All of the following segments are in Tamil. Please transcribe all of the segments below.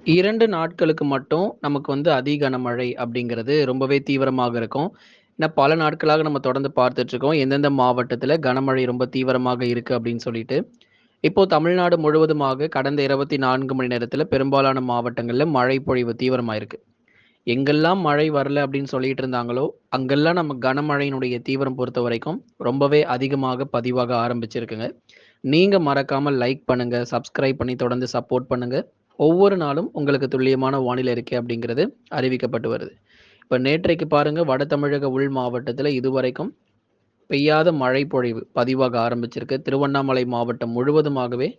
2 நாட்களுக்கு மட்டும் நமக்கு அதி கனமழை அப்படிங்கிறது ரொம்பவே தீவிரமாக இருக்கும். ஏன்னா பல நாட்களாக நம்ம தொடர்ந்து பார்த்துட்டுருக்கோம். எந்தெந்த மாவட்டத்தில கனமழை ரொம்ப தீவிரமாக இருக்கு அப்படின்னு சொல்லிட்டு. இப்போ தமிழ்நாடு முழுவதுமாக கடந்த 24 மணி நேரத்தில பெரும்பாலான மாவட்டங்கள்ல மழை பொழிவு தீவிரமா இருக்கு. எங்கெல்லாம் மழை வரல அப்படின்னு சொல்லிட்டு இருந்தாங்களோ, அங்கெல்லாம் நம்ம கனமழையினுடைய தீவிரம் பொறுத்தவரைக்கும் ரொம்பவே அதிகமாக பதிவாக ஆரம்பிச்சிருக்குங்க. நீங்க மறக்காம லைக் பண்ணுங்க, சப்ஸ்கிரைப் பண்ணி தொடர்ந்து சப்போர்ட் பண்ணுங்க. ஒவ்வொரு நாளும் உங்களுக்கு துல்லியமான வானிலை அறிக்கை அப்படிங்கிறது அறிவிக்கப்பட்டு வருது. இப்ப நேற்றைக்கு பாருங்க வட தமிழக உள் மாவட்டத்தில இதுவரைக்கும் பெய்யாத மழை பொழிவு பதிவாக ஆரம்பிச்சிருக்கு. திருவண்ணாமலை மாவட்டம் முழுவதுமாகவே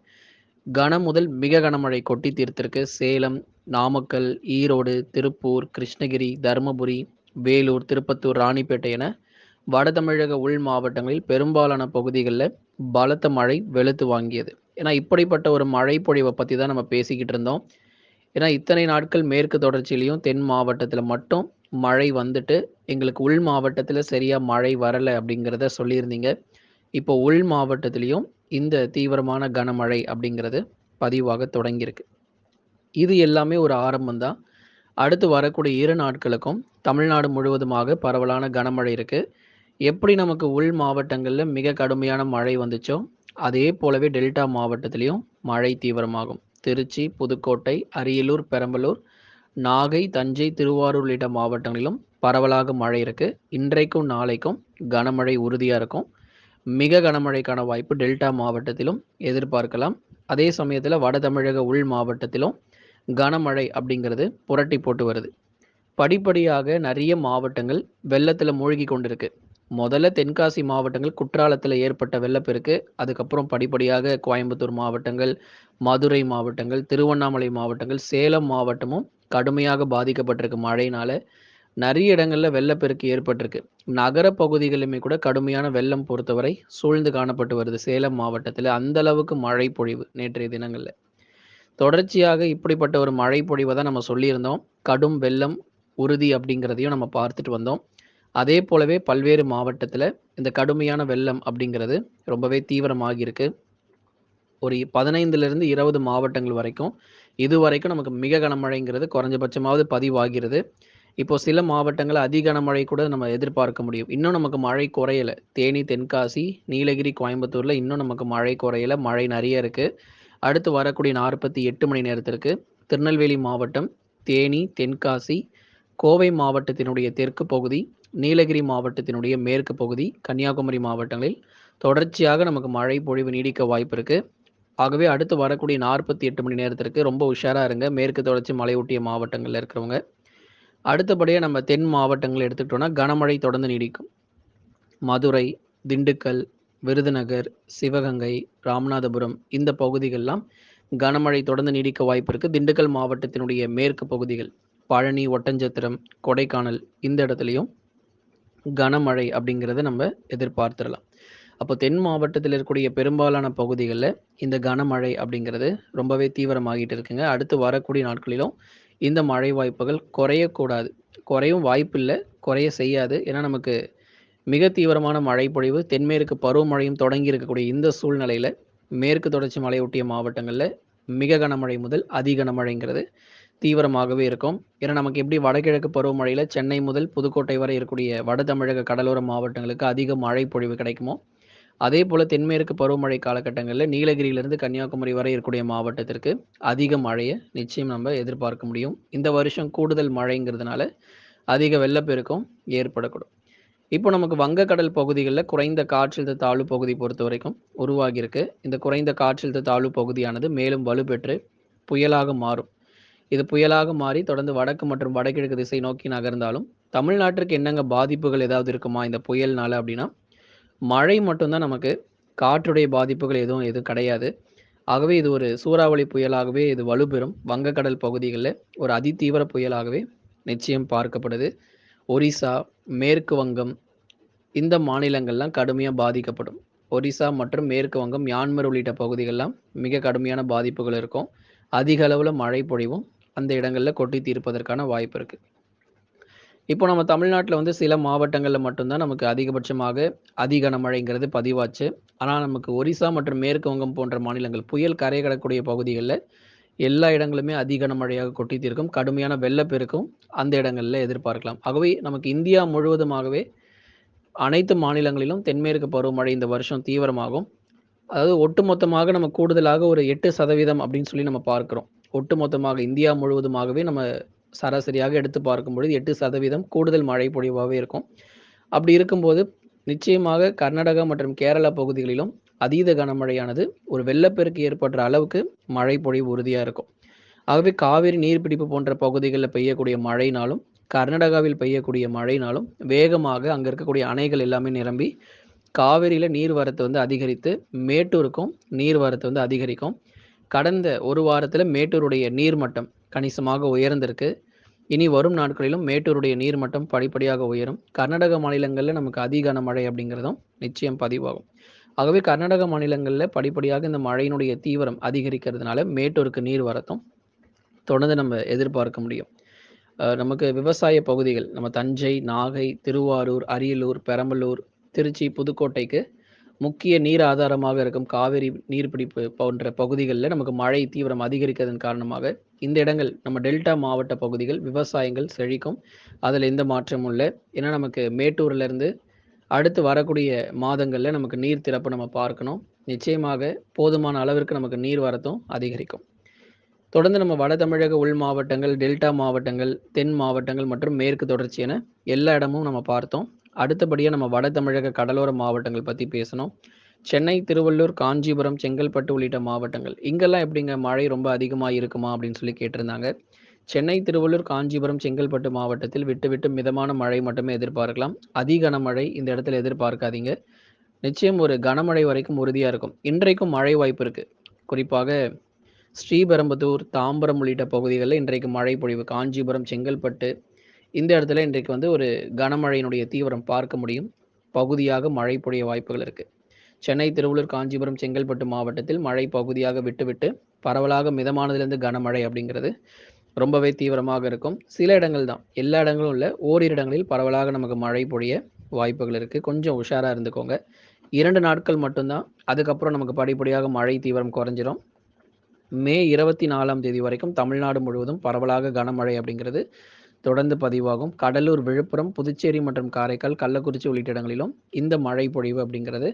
முதல் மிக கனமழை கொட்டி தீர்த்திருக்கு. சேலம், நாமக்கல், ஈரோடு, திருப்பூர், கிருஷ்ணகிரி, தருமபுரி, வேலூர், திருப்பத்தூர், ராணிப்பேட்டை என வட தமிழக உள் மாவட்டங்களில் பெரும்பாலான பகுதிகள்ல பலத்த மழை வெளுத்து வாங்கியது. ஏன்னா, இப்படிப்பட்ட ஒரு மழை பொழிவ பத்தி தான் நம்ம பேசிக்கிட்டு இருந்தோம். ஏன்னா, இத்தனை நாட்கள் மேற்கு தொடர்ச்சியிலயும் தென் மாவட்டத்தில மட்டும் மழை வந்துட்டு, எங்களுக்கு உள் மாவட்டத்தில சரியா மழை வரல அப்படிங்கிறத சொல்லியிருந்தீங்க. இப்போ உள் மாவட்டத்திலயும் இந்த தீவிரமான கனமழை அப்படிங்கிறது பதிவாக தொடங்கியிருக்கு. இது எல்லாமே ஒரு ஆரம்பம் தான். அடுத்து வரக்கூடிய 2 நாட்களுக்கும் தமிழ்நாடு முழுவதுமாக பரவலான கனமழை இருக்கு. எப்படி நமக்கு உள் மாவட்டங்கள்ல மிக கடுமையான மழை வந்துச்சோ, அதே போலவே டெல்டா மாவட்டத்திலயும் மழை தீவிரமாகும். திருச்சி, புதுக்கோட்டை, அரியலூர், பெரம்பலூர், நாகை, தஞ்சை, திருவாரூர் உள்ளிட்ட மாவட்டங்களிலும் பரவலாக மழை இருக்கு. இன்றைக்கும், நாளைக்கும் கனமழை உறுதியா இருக்கும். மிக கனமழைக்கான வாய்ப்பு டெல்டா மாவட்டத்திலும் எதிர்பார்க்கலாம். அதே சமயத்தில வட தமிழக உள் மாவட்டத்திலும் கனமழை அப்படிங்கிறது புரட்டி போட்டு வருது. படிப்படியாக நிறைய மாவட்டங்கள் வெள்ளத்துல மூழ்கி கொண்டிருக்கு. முதல்ல தென்காசி மாவட்டங்கள் குற்றாலத்துல ஏற்பட்ட வெள்ளப்பெருக்கு. அதுக்கப்புறம் படிப்படியாக கோயம்புத்தூர் மாவட்டங்கள், மதுரை மாவட்டங்கள், திருவண்ணாமலை மாவட்டங்கள், சேலம் மாவட்டமும் கடுமையாக பாதிக்கப்பட்டிருக்கு மழையினால. நிறைய இடங்கள்ல வெள்ளப்பெருக்கு ஏற்பட்டிருக்கு. நகர பகுதிகளிலுமே கூட கடுமையான வெள்ளம் பொறுத்தவரை சூழ்ந்து காணப்பட்டு வருது சேலம் மாவட்டத்துல. அந்த அளவுக்கு மழை பொழிவு நேற்றைய தினங்கள்ல. தொடர்ச்சியாக இப்படிப்பட்ட ஒரு மழை பொழிவை தான் நம்ம சொல்லியிருந்தோம். கடும் வெள்ளம் உறுதி அப்படிங்கிறதையும் நம்ம பார்த்துட்டு வந்தோம். அதே போலவே பல்வேறு மாவட்டத்தில இந்த கடுமையான வெள்ளம் அப்படிங்கிறது ரொம்பவே தீவிரமாகி இருக்கு. ஒரு 15லிருந்து 20 மாவட்டங்கள் வரைக்கும் இதுவரைக்கும் நமக்கு மிக கனமழைங்கிறது குறைஞ்சபட்சமாவது பதிவாகிறது. இப்போ சில மாவட்டங்கள்ல அதி கனமழை கூட நம்ம எதிர்பார்க்க முடியும். இன்னும் நமக்கு மழை குறையல. தேனி, தென்காசி, நீலகிரி, கோயம்புத்தூர்ல இன்னும் நமக்கு மழை குறையல. மழை நெறைய இருக்கு. அடுத்து வரக்கூடிய 48 மணி நேரத்திற்கு திருநெல்வேலி மாவட்டம், தேனி, தென்காசி, கோவை மாவட்டத்தினுடைய தெற்கு பகுதி, நீலகிரி மாவட்டத்தினுடைய மேற்கு பகுதி, கன்னியாகுமரி மாவட்டங்களில் தொடர்ச்சியாக நமக்கு மழை பொழிவு நீடிக்க வாய்ப்பு இருக்கு. ஆகவே அடுத்து வரக்கூடிய 48 மணி நேரத்திற்கு ரொம்ப உஷாரா இருங்க. மேற்கு தொடர்ச்சி மலையொட்டிய மாவட்டங்கள்ல இருக்கிறவங்க. அடுத்தபடியா நம்ம தென் மாவட்டங்கள் எடுத்துக்கிட்டோம்னா, கனமழை தொடர்ந்து நீடிக்கும். மதுரை, திண்டுக்கல், விருதுநகர், சிவகங்கை, ராமநாதபுரம் இந்த பகுதிகள்லாம் கனமழை தொடர்ந்து நீடிக்க வாய்ப்பு இருக்கு. திண்டுக்கல் மாவட்டத்தினுடைய மேற்கு பகுதிகள், பழனி, ஒட்டஞ்சத்திரம், கொடைக்கானல் இந்த இடத்துலயும் கனமழை அப்படிங்கிறத நம்ம எதிர்பார்த்துறலாம். அப்போ தென் மாவட்டத்தில் இருக்கக்கூடிய பெரும்பாலான பகுதிகள்ல இந்த கனமழை அப்படிங்கிறது ரொம்பவே தீவிரமாகிட்டு இருக்குங்க. அடுத்து வரக்கூடிய நாட்களிலும் இந்த மழை வாய்ப்புகள் குறையக்கூடாது. குறையும் வாய்ப்பில்ல, குறைய செய்யாது. ஏன்னா நமக்கு மிக தீவிரமான மழைப்பொழிவு தென்மேற்கு பருவமழையும் தொடங்கி இருக்கக்கூடிய இந்த சூழ்நிலையில மேற்கு தொடர்ச்சி மலையொட்டிய மாவட்டங்கள்ல மிக கனமழை முதல் அதி கனமழைங்கிறது தீவிரமாகவே இருக்கும். ஏன்னா நமக்கு எப்படி வடகிழக்கு பருவமழையில சென்னை முதல் புதுக்கோட்டை வரை இருக்கக்கூடிய வட தமிழக கடலோர மாவட்டங்களுக்கு அதிக மழை பொழிவு கிடைக்குமோ, அதே போல தென்மேற்கு பருவமழை காலகட்டங்களில் நீலகிரியிலிருந்து கன்னியாகுமரி வரை இருக்கக்கூடிய மாவட்டத்திற்கு அதிக மழையை நிச்சயம் நம்ம எதிர்பார்க்க முடியும். இந்த வருஷம் கூடுதல் மழைங்கிறதுனால அதிக வெள்ளப்பெருக்கம் ஏற்படக்கூடும். இப்போ நமக்கு வங்கக்கடல் பகுதிகளில் குறைந்த காற்றழுத்த தாழ்வு பகுதி பொறுத்த வரைக்கும் உருவாகியிருக்கு. இந்த குறைந்த காற்றழுத்த தாழ்வு பகுதியானது மேலும் வலுப்பெற்று புயலாக மாறும். இது புயலாக மாறி தொடர்ந்து வடக்கு மற்றும் வடகிழக்கு திசை நோக்கி நகர்ந்தாலும் தமிழ்நாட்டிற்கு என்னங்க பாதிப்புகள் ஏதாவது இருக்குமா இந்த புயல்னால அப்படின்னா, மழை மட்டும்தான் நமக்கு, காற்றுடைய பாதிப்புகள் எதுவும் கிடையாது. ஆகவே இது ஒரு சூறாவளி புயலாகவே இது வலுப்பெறும். வங்கக்கடல் பகுதிகளில் ஒரு அதிதீவிர புயலாகவே நிச்சயம் பார்க்கப்படுது. ஒரிசா, மேற்கு வங்கம் இந்த மாநிலங்கள்லாம் கடுமையா பாதிக்கப்படும். ஒரிசா மற்றும் மேற்கு வங்கம், மியான்மர் உள்ளிட்ட பகுதிகள்லாம் மிக கடுமையான பாதிப்புகள் இருக்கும். அதிக அளவுல மழை பொழிவும் அந்த இடங்கள்ல கொட்டி தீர்ப்பதற்கான வாய்ப்பு இருக்கு. இப்போ நம்ம தமிழ்நாட்டுல சில மாவட்டங்கள்ல மட்டும் தான் நமக்கு அதிகபட்சமாக அதி கனமழைங்கிறது பதிவாச்சு. ஆனா நமக்கு ஒரிசா மற்றும் மேற்கு வங்கம் போன்ற மாநிலங்கள் புயல் கரை கடக்கக்கூடிய பகுதிகள்ல எல்லா இடங்களுமே அதி கனமழையாக கொட்டி தீர்க்கும். கடுமையான வெள்ளப்பெருக்கும் அந்த இடங்கள்ல எதிர்பார்க்கலாம். ஆகவே நமக்கு இந்தியா முழுவதுமாகவே அனைத்து மாநிலங்களிலும் தென்மேற்கு பருவமழை இந்த வருஷம் தீவிரமாகும். அதாவது ஒட்டுமொத்தமாக நம்ம கூடுதலாக ஒரு 8% அப்படின்னு சொல்லி நம்ம பார்க்கிறோம். ஒட்டுமொத்தமாக இந்தியா முழுவதுமாகவே நம்ம சராசரியாக எடுத்து பார்க்கும்பொழுது 8% கூடுதல் மழை பொழிவாவே இருக்கும். அப்படி இருக்கும்போது நிச்சயமாக கர்நாடகா மற்றும் கேரளா பகுதிகளிலும் அதீத கனமழையானது ஒரு வெள்ளப்பெருக்கு ஏற்படுற அளவுக்கு மழை பொழிவு உறுதியா இருக்கும். ஆகவே காவிரி நீர்பிடிப்பு போன்ற பகுதிகளில் பெய்யக்கூடிய மழைனாலும், கர்நாடகாவில் பெய்யக்கூடிய மழைனாலும் வேகமாக அங்க இருக்கக்கூடிய அணைகள் எல்லாமே நிரம்பி காவிரியில நீர்வரத்து வந்து அதிகரித்து, மேட்டூருக்கும் நீர்வரத்து வந்து அதிகரிக்கும். கடந்த 1 வாரத்தில மேட்டூருடைய நீர்மட்டம் கணிசமாக உயர்ந்திருக்கு. இனி வரும் நாட்களிலும் மேட்டூருடைய நீர்மட்டம் படிப்படியாக உயரும். கர்நாடக மாநிலங்கள்ல நமக்கு அதி கனமழை அப்படிங்கிறதும் நிச்சயம் பதிவாகும். ஆகவே கர்நாடக மாநிலங்கள்ல படிப்படியாக இந்த மழையினுடைய தீவிரம் அதிகரிக்கிறதுனால மேட்டூருக்கு நீர் வரத்தும் தொடர்ந்து நம்ம எதிர்பார்க்க முடியும். நமக்கு விவசாய பகுதிகள் நம்ம தஞ்சை, நாகை, திருவாரூர், அரியலூர், பெரம்பலூர், திருச்சி, புதுக்கோட்டைக்கு முக்கிய நீர் ஆதாரமாக இருக்கும் காவிரி நீர்பிடிப்பு போன்ற பகுதிகளில் நமக்கு மழை தீவிரம் அதிகரிக்கிறதன் காரணமாக இந்த இடங்கள் நம்ம டெல்டா மாவட்ட பகுதிகள் விவசாயங்கள் செழிக்கும். அதில் எந்த மாற்றமும் இல்லை. ஏன்னா நமக்கு மேட்டூர்ல இருந்து அடுத்து வரக்கூடிய மாதங்கள்ல நமக்கு நீர் திறப்பு நம்ம பார்க்கணும். நிச்சயமாக போதுமான அளவிற்கு நமக்கு நீர் வரத்தும் அதிகரிக்கும். தொடர்ந்து நம்ம வட தமிழக உள் மாவட்டங்கள், டெல்டா மாவட்டங்கள், தென் மாவட்டங்கள் மற்றும் மேற்கு தொடர்ச்சி என எல்லா இடமும் நம்ம பார்த்தோம். அடுத்தபடியா நம்ம வட தமிழக கடலோர மாவட்டங்கள் பத்தி பேசணும். சென்னை, திருவள்ளூர், காஞ்சிபுரம், செங்கல்பட்டு உள்ளிட்ட மாவட்டங்கள். இங்கெல்லாம் எப்படிங்க மழை ரொம்ப அதிகமா இருக்குமா? அப்படின்னு சொல்லி கேட்டிருந்தாங்க. சென்னை, திருவள்ளூர், காஞ்சிபுரம், செங்கல்பட்டு மாவட்டத்தில் விட்டு விட்டு மிதமான மழை மட்டுமே எதிர்பார்க்கலாம். அதி கனமழை இந்த இடத்துல எதிர்பார்க்காதீங்க. நிச்சயம் ஒரு கனமழை வரைக்கும் உறுதியா இருக்கும். இன்றைக்கும் மழை வாய்ப்பு இருக்கு. குறிப்பாக ஸ்ரீபெரும்புதூர், தாம்பரம் உள்ளிட்ட பகுதிகளில் இன்றைக்கு மழை பொழிவு. காஞ்சிபுரம், செங்கல்பட்டு இந்த இடத்துல இன்றைக்கு வந்து ஒரு கனமழையினுடைய தீவிரம் பார்க்க முடியும். பகுதியாக மழை பொழிய வாய்ப்புகள் இருக்கு. சென்னை, திருவள்ளூர், காஞ்சிபுரம், செங்கல்பட்டு மாவட்டத்தில் மழை பகுதியாக விட்டுவிட்டு பரவலாக மிதமானதிலிருந்து கனமழை அப்படிங்கிறது ரொம்பவே தீவிரமாக இருக்கும். சில இடங்கள் தான், எல்லா இடங்களும் இல்லை, ஓரிரு இடங்களில் பரவலாக நமக்கு மழை பொழிய வாய்ப்புகள் இருக்கு. கொஞ்சம் உஷாரா இருந்துக்கோங்க. 2 நாட்கள் மட்டும்தான். அதுக்கப்புறம் நமக்கு படிப்படியாக மழை தீவிரம் குறைஞ்சிரும். மே 24ஆம் தேதி வரைக்கும் தமிழ்நாடு முழுவதும் பரவலாக கனமழை அப்படிங்கிறது தொடர்ந்து பதிவாகும். கடலூர், விழுப்புரம், புதுச்சேரி மற்றும் காரைக்கால், கள்ளக்குறிச்சி உள்ளிட்ட இடங்களிலும் இந்த மழை பொழிவு அப்படிங்கிறது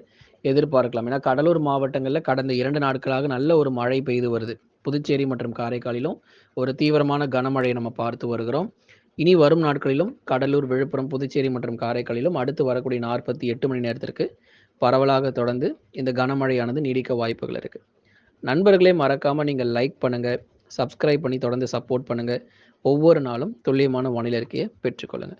எதிர்பார்க்கலாம். ஏன்னா கடலூர் மாவட்டங்களில் கடந்த 2 நாட்களாக நல்ல ஒரு மழை பெய்து வருது. புதுச்சேரி மற்றும் காரைக்காலிலும் ஒரு தீவிரமான கனமழையை நம்ம பார்த்து வருகிறோம். இனி வரும் நாட்களிலும் கடலூர், விழுப்புரம், புதுச்சேரி மற்றும் காரைக்காலிலும் அடுத்து வரக்கூடிய 48 மணி நேரத்திற்கு பரவலாக தொடர்ந்து இந்த கனமழையானது நீடிக்க வாய்ப்புகள் இருக்கு. நண்பர்களே, மறக்காம நீங்க லைக் பண்ணுங்க, சப்ஸ்கிரைப் பண்ணி தொடர்ந்து சப்போர்ட் பண்ணுங்க. ஒவ்வொரு நாளும் துல்லியமான வானிலை அறிக்கையை பெற்றுக்கொள்ளுங்க.